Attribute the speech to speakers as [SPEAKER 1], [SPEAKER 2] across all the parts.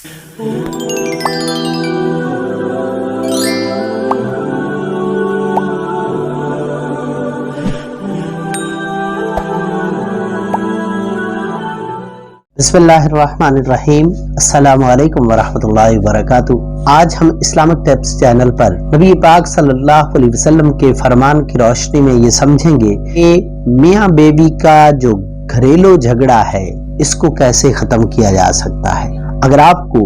[SPEAKER 1] बिस्मिल्लाहिर्रहमानिर्रहीम। अस्सलामु अलैकुम वरहमतुल्लाहि वबरकातुहू। आज हम इस्लामिक टिप्स चैनल पर नबी पाक सल्लल्लाहु अलैहि वसल्लम के फरमान की रोशनी में ये समझेंगे कि मियाँ बीवी का जो घरेलू झगड़ा है इसको कैसे खत्म किया जा सकता है। अगर आपको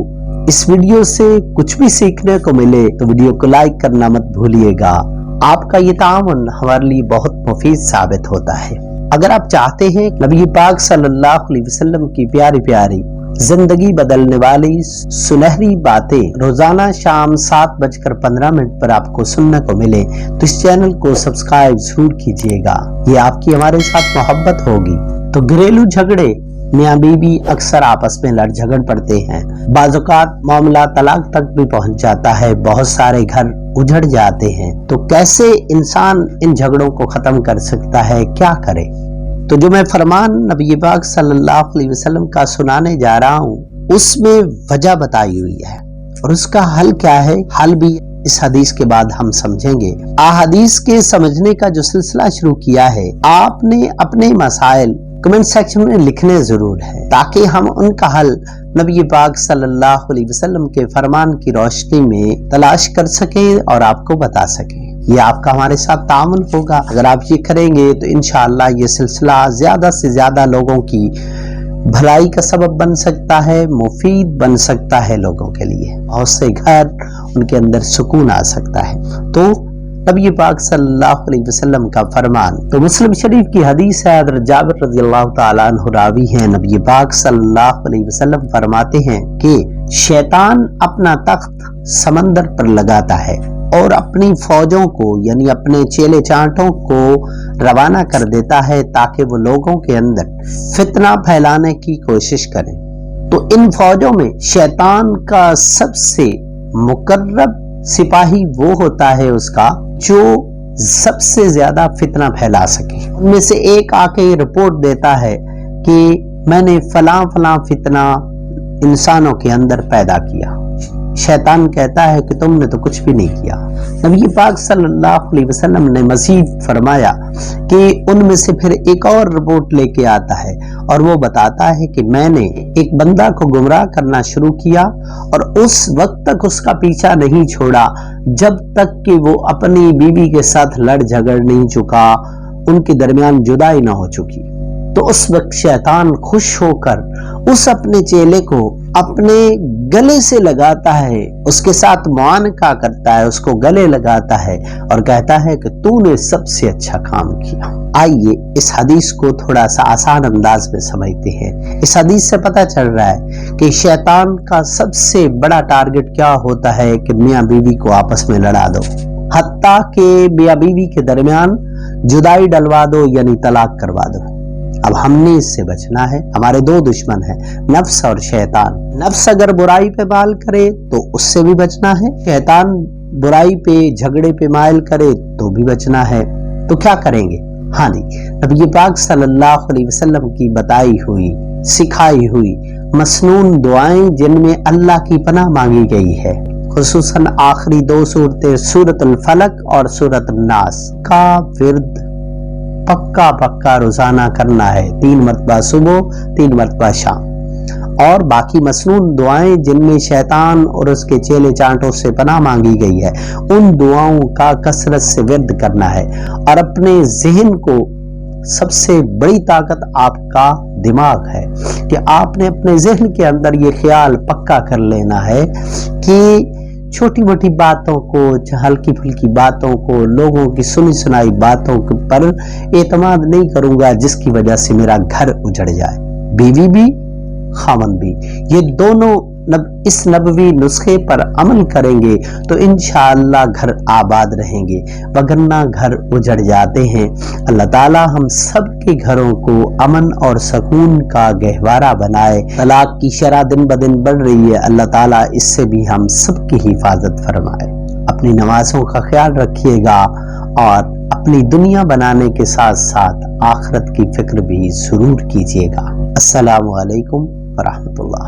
[SPEAKER 1] इस वीडियो से कुछ भी सीखने को मिले तो वीडियो को लाइक करना मत भूलिएगा। आपका ये ताउन हमारे लिए बहुत मुफीद साबित होता है। अगर आप चाहते हैं नबी पाक सल्लल्लाहु अलैहि वसल्लम की प्यारी प्यारी जिंदगी बदलने वाली सुनहरी बातें रोजाना शाम 7:15 पर आपको सुनने को मिले तो इस चैनल को सब्सक्राइब जरूर कीजिएगा। ये आपकी हमारे साथ मोहब्बत होगी। तो घरेलू झगड़े, मियाँ बीवी अक्सर आपस में लड़ झगड़ पड़ते हैं। बाज़ौक़ात मामला तलाक तक भी पहुंच जाता है। बहुत सारे घर उजड़ जाते हैं। तो कैसे इंसान इन झगड़ों को खत्म कर सकता है, क्या करे? तो जो मैं फरमान नबी पाक सल्लल्लाहु अलैहि वसल्लम का सुनाने जा रहा हूँ उसमें वजह बताई हुई है और उसका हल क्या है, हल भी इस हदीस के बाद हम समझेंगे। हदीस के समझने का जो सिलसिला शुरू किया है, आपने अपने मसाइल कमेंट सेक्शन में लिखने जरूर है ताकि हम उनका हल नबी पाक सल्लल्लाहु अलैहि वसल्लम के फरमान की रोशनी में तलाश कर सकें और आपको बता सकें। ये आपका हमारे साथ तामुन होगा। अगर आप ये करेंगे तो इंशाअल्लाह ये सिलसिला ज्यादा से ज्यादा लोगों की भलाई का सबब बन सकता है, मुफीद बन सकता है लोगों के लिए। बहुत से घर उनके अंदर सुकून आ सकता है। तो नबी पाक सल्लल्लाहु अलैहि वसल्लम का फरमान तो मुस्लिम शरीफ की हदीस है। हज़रत जाबिर रज़ियल्लाहु ताला अन्हु रावी हैं। नबी पाक सल्लल्लाहु अलैहि वसल्लम फरमाते हैं कि शैतान अपना तख्त समंदर पर लगाता है और अपनी फौजों को यानी अपने चेले चांटों को रवाना कर देता है ताकि वो लोगों के अंदर फितना फैलाने की कोशिश करें। तो इन फौजों में शैतान का सबसे मुकर्रब सिपाही वो होता है उसका जो सबसे ज्यादा फितना फैला सके। उनमें से एक आके रिपोर्ट देता है कि मैंने फलां फितना इंसानों के अंदर पैदा किया। शैतान कहता है कि तुमने तो कुछ भी नहीं किया। नबी पाक सल्लल्लाहु अलैहि वसल्लम ने मज़ीद फरमाया कि उनमें से फिर एक और रिपोर्ट लेके आता है और वो बताता है कि मैंने एक बंदा को गुमराह करना शुरू किया और उस वक्त तक उसका पीछा नहीं छोड़ा जब तक कि वो अपनी बीवी के साथ लड़ झगड़ नहीं चुका, उनके दरमियान जुदाई ना हो चुकी। तो उस वक्त शैतान खुश होकर उस अपने चेले को अपने गले से लगाता है, उसके साथ मुआनका करता है, उसको गले लगाता है और कहता है कि तूने सबसे अच्छा काम किया। आइए इस हदीस को थोड़ा सा आसान अंदाज में समझते हैं। इस हदीस से पता चल रहा है कि शैतान का सबसे बड़ा टारगेट क्या होता है कि मियाँ बीवी को आपस में लड़ा दो, हत्ता के मियाँ बीवी के दरमियान जुदाई डलवा दो यानी तलाक करवा दो। अब हमने इससे बचना है। हमारे दो दुश्मन हैं, नफ्स और शैतान। नफ्स अगर बुराई पे माल करे तो उससे भी बचना है, शैतान बुराई पे झगड़े पे माइल करे तो भी बचना है। तो क्या करेंगे? हाँ जी, नबी पाक सल्लल्लाहु अलैहि वसल्लम की बताई हुई सिखाई हुई मसनून दुआएं जिनमें अल्लाह की पनाह मांगी गई है, खुसूसन आखिरी दो सूरतें सूरतुल फलक और सूरतुन नास का विर्द पक्का रोजाना करना है। 3 मरतबा सुबह, 3 मरतबा शाम। और बाकी मसनून दुआएं जिनमें शैतान और उसके चेले चांटों से पनाह मांगी गई है उन दुआओं का कसरत से विर्द करना है। और अपने जहन को, सबसे बड़ी ताकत आपका दिमाग है कि आपने अपने जहन के अंदर ये ख्याल पक्का कर लेना है कि छोटी मोटी बातों को, हल्की फुल्की बातों को, लोगों की सुनी सुनाई बातों पर एतमाद नहीं करूंगा जिसकी वजह से मेरा घर उजड़ जाए। बीवी भी खामन भी, ये दोनों इस नबवी नुस्खे पर अमल करेंगे तो इंशाअल्लाह घर आबाद रहेंगे, वगरना घर उजड़ जाते हैं। अल्लाह ताला हम सब के घरों को अमन और सुकून का गहवारा बनाए। तलाक की शरह दिन ब दिन बढ़ रही है, अल्लाह ताला इससे भी हम सब की हिफाजत फरमाए। अपनी नमाजों का ख्याल रखिएगा और अपनी दुनिया बनाने के साथ साथ आखिरत की फिक्र भी जरूर कीजिएगा। अस्सलामु अलैकुम व रहमतुल्लाह।